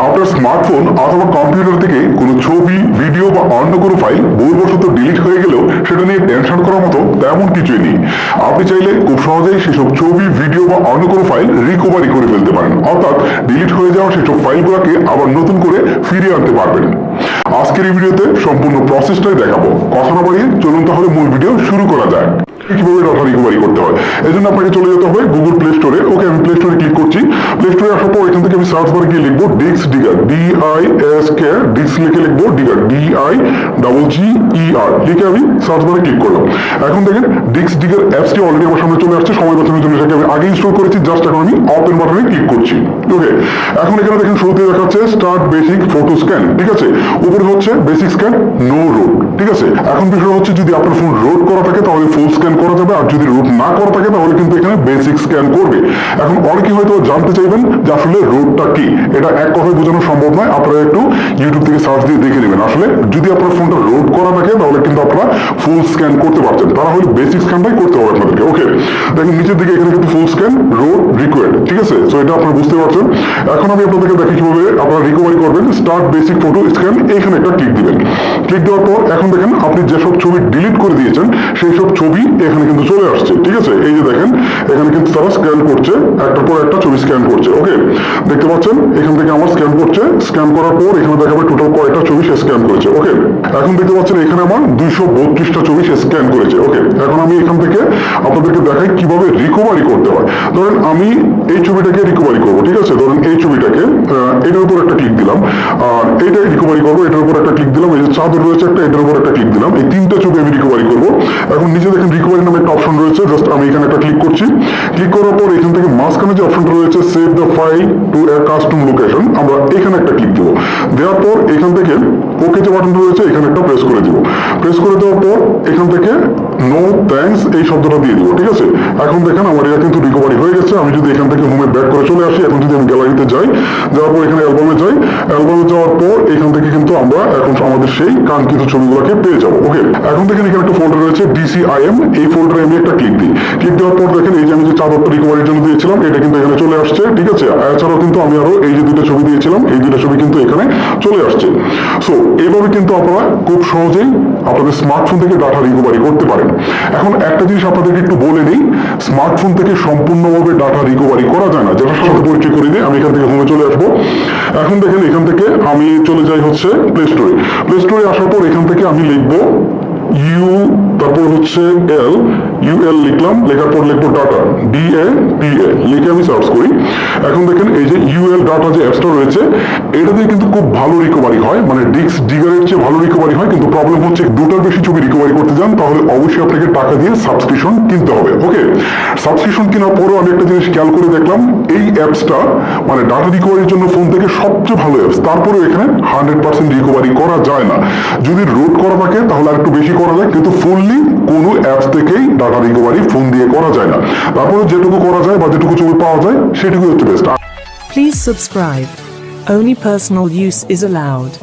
আপনার স্মার্টফোন অথবা কম্পিউটার থেকে কোনো ছবি, ভিডিও বা অন্য কোনো ফাইল ভুলবশত ডিলিট হয়ে গেলেও সেটা নিয়ে টেনশন করার মতো তেমন কিছুই নেই। আপনি চাইলে খুব সহজেই সেসব ছবি, ভিডিও বা অন্য কোনো ফাইল রিকভারি করে ফেলতে পারেন, অর্থাৎ ডিলিট হয়ে যাওয়া সেসব ফাইলগুলোকে আবার নতুন করে ফিরিয়ে আনতে পারবেন। আজকের এই ভিডিওতে সম্পূর্ণ প্রসেসটাই দেখাবো। কথা না বাড়িয়ে চলুন তাহলে মূল ভিডিও শুরু করা যাক। কিভাবে ডাটা রিকভারি করতে হয়, এই জন্য আপনাকে চলে যেতে হবে গুগল প্লে স্টোরে। ওকে, আমি প্লে স্টোরে ক্লিক করছি। প্লে স্টোরে আসার পর এখান থেকে আমি সার্চ বারে গিয়ে লিখবো ডিস্ক ডিগার, DISK, ডিস্ক লিখে লিখবো ডিগার, DIGGER লিখে আমি সার্চ বারে ক্লিক করলাম। এখন দেখেন ডিস্ক ডিগার অ্যাপসটি অলরেডি আমার সামনে চলে আসছে। সময় বাঁচানোর জন্য সেটাকে আমি আগে ইনস্টল করেছি, জাস্ট এখন আমি ওপেন বাটনে ক্লিক করছি। ওকে, এখন এখানে দেখেন শুরুতে দেখাচ্ছে স্টার্ট বেসিক ফটো স্ক্যান, ঠিক আছে। উপরে হচ্ছে বেসিক স্ক্যান নো রোড, ঠিক আছে। এখন বিষয় হচ্ছে যদি আপনার ফোন রোড করা থাকে তাহলে ফুল স্ক্যান করা যাবে, আর যদি রোড না করা থাকে তাহলে কিন্তু এখানে বেসিক স্ক্যান করবে। এখন অনেকে হয়তো জানতে চাইবেন যে আসলে রোডটা কি, এটা এক কথায় বোঝানো সম্ভব নয়। আপনারা একটু ইউটিউব থেকে সার্চ দিয়ে দেখে নেবেন। আসলে যদি আপনার ফোনটা রোড করা থাকে তাহলে কিন্তু আপনারা ফুল স্ক্যান করতে পারছেন, তারা হলে বেসিক স্ক্যানটাই করতে হবে আপনাদেরকে। ওকে, দেখেন নিচের দিকে এখানে কিন্তু ফুল স্ক্যান রোড রিকোয়ার্ড, ঠিক আছে। তো এটা আপনারা বুঝতে পারছেন। এখন আমি আপনাদেরকে দেখি কিভাবে আপনারা রিকভারি করবেন। স্টার্ট বেসিক ফটো স্ক্যান, এখানে একটা ক্লিক দিবেন। ক্লিক দেওয়ার পর এখন দেখেন আপনি যেসব ছবি ডিলিট করে দিয়েছেন সেই সব ছবি এখানে কিন্তু চলে আসছে, ঠিক আছে। এই যে দেখেন এখানে কিন্তু তারা স্ক্যান করছে, একটার পর একটা ছবি স্ক্যান করছে। ওকে, দেখতে পাচ্ছেন এখান থেকে আমার স্ক্যান করছে। স্ক্যান করার পর এখানে দেখাবে টোটাল কয়টা ছবি সে স্ক্যান করেছে। ওকে, এখন দেখতে পাচ্ছেন এখানে আমার 232টা ছবি সে স্ক্যান করেছে। ওকে, এখন আমি এখান থেকে আপনাদেরকে দেখাই কিভাবে রিকভারি করতে হয়। ধরেন আমি এই ছবিটাকে রিকভারি করবো, ঠিক আছে। ধরেন এই ছবিটাকে এটার উপর একটা ক্লিক দিলাম, আর এইটাই রিকভারি করবো, এটার উপর একটা ক্লিক দিলাম। এই যে চাদর রয়েছে একটা, এটার উপর একটা ক্লিক দিলাম। এই তিনটা ছবি আমি রিকভারি করবো। এখন নিচে দেখেন রিকভারি নামে একটা অপশন রয়েছে, জাস্ট আমি এখানে একটা ক্লিক করছি। ক্লিক করার পর এখান থেকে মাঝখানে যে অপশনটা রয়েছে save the file to a custom location, আমরা এখানে একটা ক্লিক দেবো। দেওয়ার পর এখান থেকে ওকে যে বাটনটা রয়েছে এখানে একটা প্রেস করে দিব। প্রেস করে দেওয়ার পর এখান থেকে নো থ্যাঙ্কস এই শব্দটা দিয়ে দিব, ঠিক আছে। এখন দেখেন আমার এটা কিন্তু রিকভারি হয়ে গেছে। আমি যদি এখান থেকে হোমে ব্যাক করে চলে আসি, এখন যদি আমি গ্যালারিতে যাই, যাওয়ার পর এখানে অ্যালবামে যাই, অ্যালবামে যাওয়ার পর এখান থেকে কিন্তু আমরা এখন আমাদের সেই কাঙ্ক্ষিত ছবিগুলোকে পেয়ে যাবো। ওকে, এখন দেখেন এখানে একটা ফোল্ডার রয়েছে DCIM, এই ফোল্ডারে আমি একটা ক্লিক দিই। ক্লিক দেওয়ার পর দেখেন এই যে আমি যে চাদরটা রিকভারির জন্য দিয়েছিলাম এটা কিন্তু এখানে চলে আসছে, ঠিক আছে। এছাড়াও কিন্তু আমি আরো এই যে দুটো ছবি দিয়েছিলাম এই দুটো ছবি কিন্তু এখানে চলে আসছে। সো এইভাবে কিন্তু আপনারা খুব সহজেই আপনাদের স্মার্টফোন থেকে ডাটা রিকভারি করতে পারেন। এখন একটা জিনিস আপনাদেরকে একটু বলে নিই, স্মার্টফোন থেকে সম্পূর্ণভাবে ডাটা রিকভারি করা যায় না, যেটার সাথে পরিচয় করে দিই। আমি এখান থেকে হোমে চলে আসবো। এখন দেখেন এখান থেকে আমি চলে যাই হচ্ছে প্লে স্টোরে। প্লে স্টোরে আসার পর এখান থেকে আমি লিখবো তারপর হচ্ছে UL লিখলাম, লেখার পর লিখবো ডাটা, DA লিখে আমি সার্চ করি। এখন দেখেন এই যে UL ডাটা যে অ্যাপসটা রয়েছে এটা দিয়ে কিন্তু খুব ভালো রিকভারি হয়, মানে ডিস্ক ডিগারের চেয়ে ভালো রিকভারি হয়। কিন্তু প্রবলেম হচ্ছে দুটার বেশি ছবি রিকভারি করতে যান তাহলে অবশ্যই আপনাকে টাকা দিয়ে সাবস্ক্রিপশন কিনতে হবে। ওকে, সাবস্ক্রিপশন কেনার পরেও আমি একটা জিনিস খেয়াল করে দেখলাম, এই অ্যাপসটা মানে ডাটা রিকভারির জন্য ফোন থেকে সবচেয়ে ভালো অ্যাপস। তারপরেও এখানে 100% রিকভারি করা যায় না। যদি রোড করা থাকে তাহলে আর একটু বেশি করা যায়, কিন্তু ফুললি কোনো অ্যাপস থেকেই ডাটা রিকভারি ফোন দিয়ে করা যায় না। তারপরে যেটুকু করা যায় বা যেটুকু ছবি পাওয়া যায় সেটুকুই হচ্ছে best. Please subscribe. Only personal use is allowed.